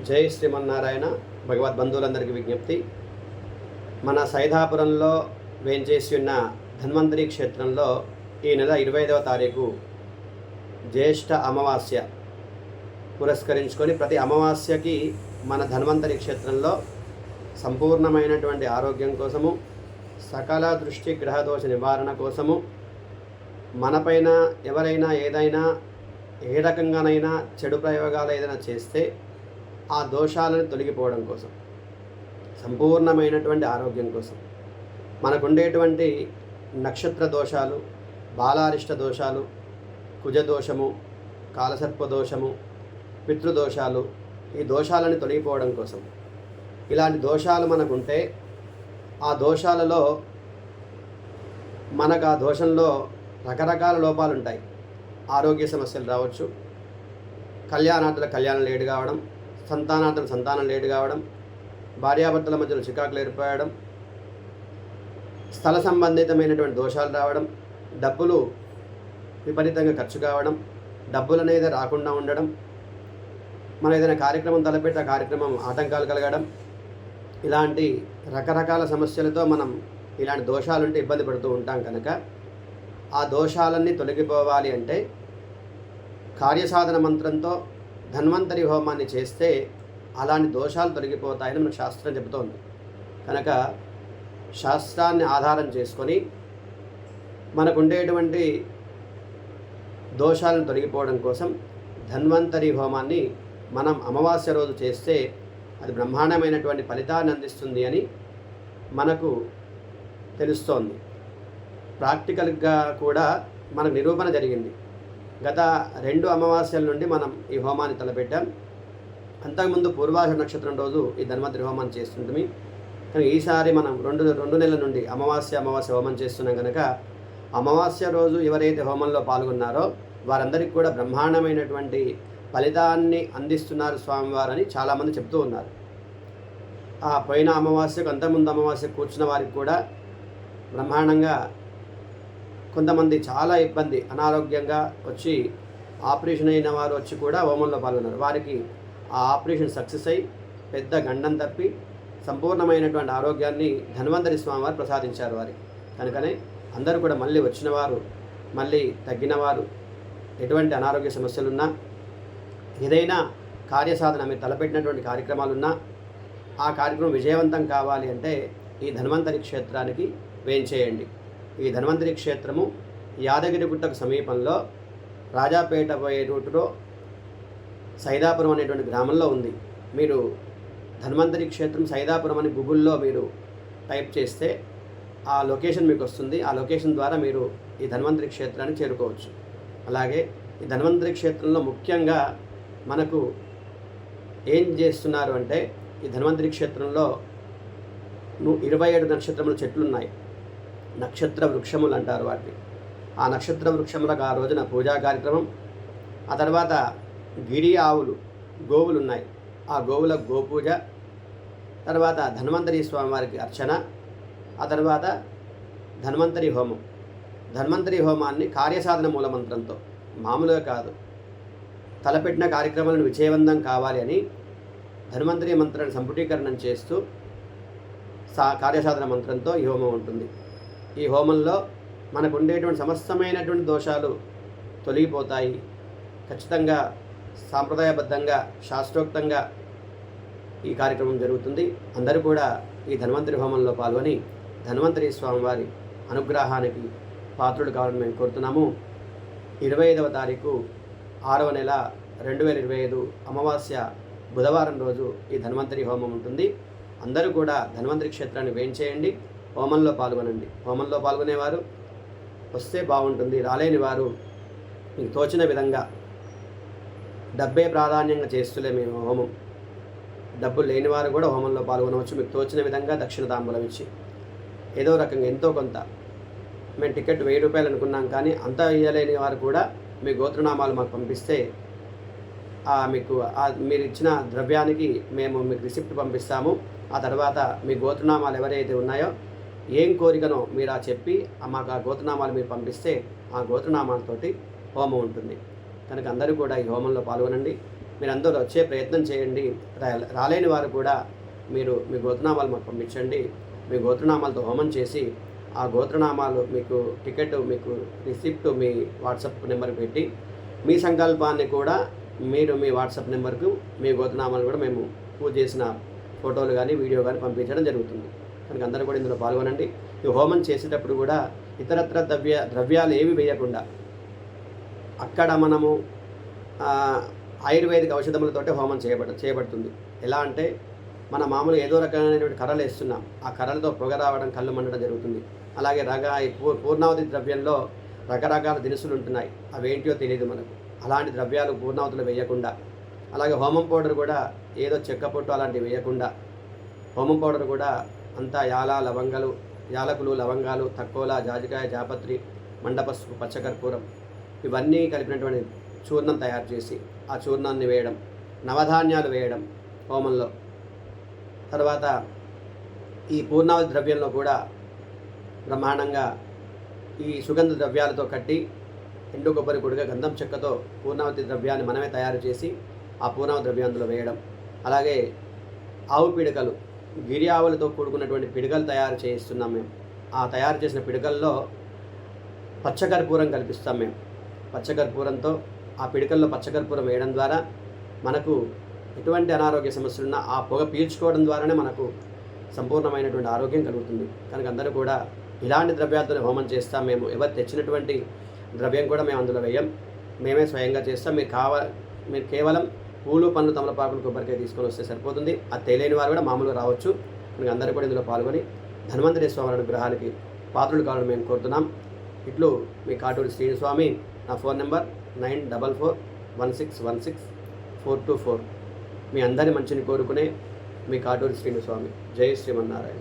జై శ్రీమన్నారాయణ. భగవద్బంధువులందరికీ విజ్ఞప్తి. మన సైదాపురంలో వేంచేసి ఉన్న ధన్వంతరి క్షేత్రంలో ఈ నెల 25వ తారీఖు జ్యేష్ఠ అమావాస్య పురస్కరించుకొని ప్రతి అమావాస్యకి మన ధన్వంతరి క్షేత్రంలో సంపూర్ణమైనటువంటి ఆరోగ్యం కోసము, సకల దృష్టి గ్రహదోష నివారణ కోసము, మనపైన ఎవరైనా ఏదైనా ఏ రకంగానైనా చెడు ప్రయోగాలు ఏదైనా చేస్తే ఆ దోషాలను తొలగిపోవడం కోసం, సంపూర్ణమైనటువంటి ఆరోగ్యం కోసం, మనకుండేటువంటి నక్షత్ర దోషాలు, బాలారిష్ట దోషాలు, కుజదోషము, కాలసర్ప దోషము, పితృదోషాలు, ఈ దోషాలను తొలగిపోవడం కోసం, ఇలాంటి దోషాలు మనకుంటే ఆ దోషాలలో మనకు ఆ దోషంలో రకరకాల లోపాలు ఉంటాయి. ఆరోగ్య సమస్యలు రావచ్చు, కళ్యాణార్థుల కళ్యాణం లేటు కావడం, సంతానార్థుల సంతానం లేటు కావడం, భార్యాభర్తల మధ్యలో చికాకులు ఏర్పడడం, స్థల సంబంధితమైనటువంటి దోషాలు రావడం, డబ్బులు విపరీతంగా ఖర్చు కావడం, డబ్బులు అనేది రాకుండా ఉండడం, మనం ఏదైనా కార్యక్రమం తలపెట్టి ఆ కార్యక్రమం ఆటంకాలు కలగడం, ఇలాంటి రకరకాల సమస్యలతో మనం ఇలాంటి దోషాలుంటే ఇబ్బంది పడుతూ ఉంటాం. కనుక ఆ దోషాలన్నీ తొలగిపోవాలి అంటే కార్యసాధన మంత్రంతో ధన్వంతరి హోమాన్ని చేస్తే అలాంటి దోషాలు తొలగిపోతాయని మనకు శాస్త్రం చెబుతోంది. కనుక శాస్త్రాన్ని ఆధారం చేసుకొని మనకు ఉండేటువంటి దోషాలను తొలగిపోవడం కోసం ధన్వంతరి హోమాన్ని మనం అమావాస్య రోజు చేస్తే అది బ్రహ్మాండమైనటువంటి ఫలితాన్ని అందిస్తుంది అని మనకు తెలుస్తోంది. ప్రాక్టికల్గా కూడా మనకు నిరూపణ జరిగింది. గత 2 అమావాస్యల నుండి మనం ఈ హోమాన్ని తలపెట్టాం. అంతకుముందు పూర్వాషాఢ నక్షత్రం రోజు ఈ ధన్వంతరి హోమాన్ని చేస్తుంటుంది. కానీ ఈసారి మనం రెండు నెలల నుండి అమావాస్య హోమం చేస్తున్నాం. కనుక అమావాస్య రోజు ఎవరైతే హోమంలో పాల్గొన్నారో వారందరికీ కూడా బ్రహ్మాండమైనటువంటి ఫలితాన్ని అందిస్తున్నారు స్వామివారని చాలామంది చెప్తూ ఉన్నారు. ఆ పోయిన అమావాస్యకు అంతకుముందు అమావాస్య కూర్చున్న వారికి కూడా బ్రహ్మాండంగా, కొంతమంది చాలా ఇబ్బంది అనారోగ్యంగా వచ్చి ఆపరేషన్ అయిన వారు వచ్చి కూడా హోమంలో పాల్గొన్నారు. వారికి ఆ ఆపరేషన్ సక్సెస్ అయ్యి పెద్ద గండం తప్పి సంపూర్ణమైనటువంటి ఆరోగ్యాన్ని ధన్వంతరి స్వామి వారు ప్రసాదించారు వారికి. కనుకనే అందరూ కూడా మళ్ళీ వచ్చిన వారు, మళ్ళీ తగ్గిన వారు, ఎటువంటి అనారోగ్య సమస్యలున్నా, ఏదైనా కార్యసాధన మీరు తలపెట్టినటువంటి కార్యక్రమాలున్నా ఆ కార్యక్రమం విజయవంతం కావాలి అంటే ఈ ధన్వంతరి క్షేత్రానికి వేంచేయండి. ఈ ధన్వంతరి క్షేత్రము యాదగిరిగుట్టకు సమీపంలో రాజాపేట పోయే రూటులో సైదాపురం అనేటువంటి గ్రామంలో ఉంది. మీరు ధన్వంతరి క్షేత్రం సైదాపురం అని గూగుల్లో మీరు టైప్ చేస్తే ఆ లొకేషన్ మీకు వస్తుంది. ఆ లొకేషన్ ద్వారా మీరు ఈ ధన్వంతరి క్షేత్రాన్ని చేరుకోవచ్చు. అలాగే ఈ ధన్వంతరి క్షేత్రంలో ముఖ్యంగా మనకు ఏం చేస్తున్నారు అంటే ఈ ధన్వంతరి క్షేత్రంలో 27 నక్షత్రముల చెట్లు ఉన్నాయి. నక్షత్ర వృక్షములు అంటారు వాటిని. ఆ నక్షత్ర వృక్షములకు ఆ రోజున పూజా కార్యక్రమం, ఆ తర్వాత గిరి ఆవులు, గోవులు ఉన్నాయి, ఆ గోవులకు గోపూజ, తర్వాత ధన్వంతరి స్వామివారికి అర్చన, ఆ తర్వాత ధన్వంతరి హోమం. ధన్వంతరి హోమాన్ని కార్యసాధన మూలమంత్రంతో, మామూలుగా కాదు, తలపెట్టిన కార్యక్రమాలను విజయవంతం కావాలి అని ధన్వంతరి మంత్రాన్ని సంపుటీకరణం చేస్తూ కార్యసాధన మంత్రంతో ఈ హోమం ఉంటుంది. ఈ హోమంలో మనకు ఉండేటువంటి సమస్తమైనటువంటి దోషాలు తొలగిపోతాయి. ఖచ్చితంగా సాంప్రదాయబద్ధంగా, శాస్త్రోక్తంగా ఈ కార్యక్రమం జరుగుతుంది. అందరూ కూడా ఈ ధన్వంతరి హోమంలో పాల్గొని ధన్వంతరి స్వామివారి అనుగ్రహానికి పాత్రులు కావాలని మేము కోరుతున్నాము. 25వ తారీఖు 6వ నెల 2025 అమావాస్య బుధవారం రోజు ఈ ధన్వంతరి హోమం ఉంటుంది. అందరూ కూడా ధన్వంతరి క్షేత్రాన్ని వేంచేయండి, హోమంలో పాల్గొనండి. హోమంలో పాల్గొనేవారు వస్తే బాగుంటుంది, రాలేని వారు మీకు తోచిన విధంగా, డబ్బే ప్రాధాన్యంగా చేస్తులే మేము హోమం, డబ్బులు లేని వారు కూడా హోమంలో పాల్గొనవచ్చు. మీకు తోచిన విధంగా దక్షిణ తాంబూలం ఇచ్చి ఏదో రకంగా ఎంతో కొంత, మేము టికెట్ 1000 రూపాయలు అనుకున్నాం కానీ అంతా ఇవ్వలేని వారు కూడా మీ గోత్రనామాలు మాకు పంపిస్తే మీకు మీరు ఇచ్చిన ద్రవ్యానికి మేము మీకు రిసిప్ట్ పంపిస్తాము. ఆ తర్వాత మీ గోత్రనామాలు ఎవరైతే ఉన్నాయో ఏం కోరికనో మీరు చెప్పి మాకు ఆ గోత్రనామాలు మీరు పంపిస్తే ఆ గోత్రనామాలతోటి హోమం ఉంటుంది. కనుక అందరూ కూడా ఈ హోమంలో పాల్గొనండి. మీరందరూ వచ్చే ప్రయత్నం చేయండి. రాలేని వారు కూడా మీరు మీ గోత్రనామాలు మాకు పంపించండి. మీ గోత్రనామాలతో హోమం చేసి ఆ గోత్రనామాలు మీకు టికెట్, మీకు రిసిప్ట్ మీ వాట్సాప్ నెంబర్కి పెట్టి మీ సంకల్పాన్ని కూడా మీరు మీ వాట్సాప్ నెంబర్కు మీ గోత్రనామాలు కూడా మేము పూజ చేసిన ఫోటోలు కానీ వీడియో కానీ పంపించడం జరుగుతుంది. కనుక అందరూ కూడా ఇందులో పాల్గొనండి. ఈ హోమం చేసేటప్పుడు కూడా ఇతరత్ర ద్రవ్యాలు ఏవి వేయకుండా అక్కడ మనము ఆయుర్వేదిక ఔషధములతోటే హోమం చేయబడుతుంది. ఎలా అంటే మన మామూలు ఏదో రకమైనటువంటి కర్రలు వేస్తున్నాం, ఆ కర్రలతో పొగ రావడం, కళ్ళు మండడం జరుగుతుంది. అలాగే పూర్ణావతి ద్రవ్యంలో రకరకాల దినుసులు ఉంటున్నాయి, అవేంటియో తెలియదు మనకు. అలాంటి ద్రవ్యాలు పూర్ణావతిలో వేయకుండా, అలాగే హోమం పౌడర్ కూడా ఏదో చెక్క పొట్టు అలాంటివి వేయకుండా, హోమం పౌడర్ కూడా అంతా యాలకులు, లవంగాలు, తక్కోల, జాజికాయ, జాపత్రి, మండపసుపు, పచ్చకర్పూరం ఇవన్నీ కలిపినటువంటి చూర్ణం తయారు చేసి ఆ చూర్ణాన్ని వేయడం, నవధాన్యాలు వేయడం హోమంలో. తర్వాత ఈ పూర్ణావతి ద్రవ్యంలో కూడా బ్రహ్మాండంగా ఈ సుగంధ ద్రవ్యాలతో కట్టి ఎండు కొబ్బరి పొడిగా గంధం చెక్కతో పూర్ణావతి ద్రవ్యాన్ని మనమే తయారు చేసి ఆ పూర్ణావతి ద్రవ్యం అందులో వేయడం. అలాగే ఆవు పిడకలు, గిరి ఆవులతో కూడుకున్నటువంటి పిడకలు తయారు చేయిస్తున్నాం మేము. ఆ తయారు చేసిన పిడకల్లో పచ్చకర్పూరం కల్పిస్తాం మేము. పచ్చకర్పూరంతో ఆ పిడకల్లో పచ్చకర్పూరం వేయడం ద్వారా మనకు ఎటువంటి అనారోగ్య సమస్యలున్నా ఆ పొగ పీల్చుకోవడం ద్వారానే మనకు సంపూర్ణమైనటువంటి ఆరోగ్యం కలుగుతుంది. కనుక అందరూ కూడా ఇలాంటి ద్రవ్యాలతో హోమం చేస్తాం మేము. ఎవరు తెచ్చినటువంటి ద్రవ్యం కూడా మేము అందులో వేయం, మేమే స్వయంగా చేస్తాం. మీరు కేవలం పూలు, పండ్లు, తమలపాకులు, కొబ్బరికాయ తీసుకొని వస్తే సరిపోతుంది. అది తెలియని వారు కూడా మామూలుగా రావచ్చు. కనుక అందరూ కూడా ఇందులో పాల్గొని ధన్వంతరి స్వామి అనుగ్రహానికి పాత్రులు కావాలని మేము కోరుతున్నాం. ఇట్లు మీ కాటూరి శ్రీనిస్వామి. నా ఫోన్ నెంబర్ 9441616424. మీ అందరి మంచిని కోరుకునే మీ కాటూరి శ్రీనిస్వామి. జై శ్రీమన్నారాయణ.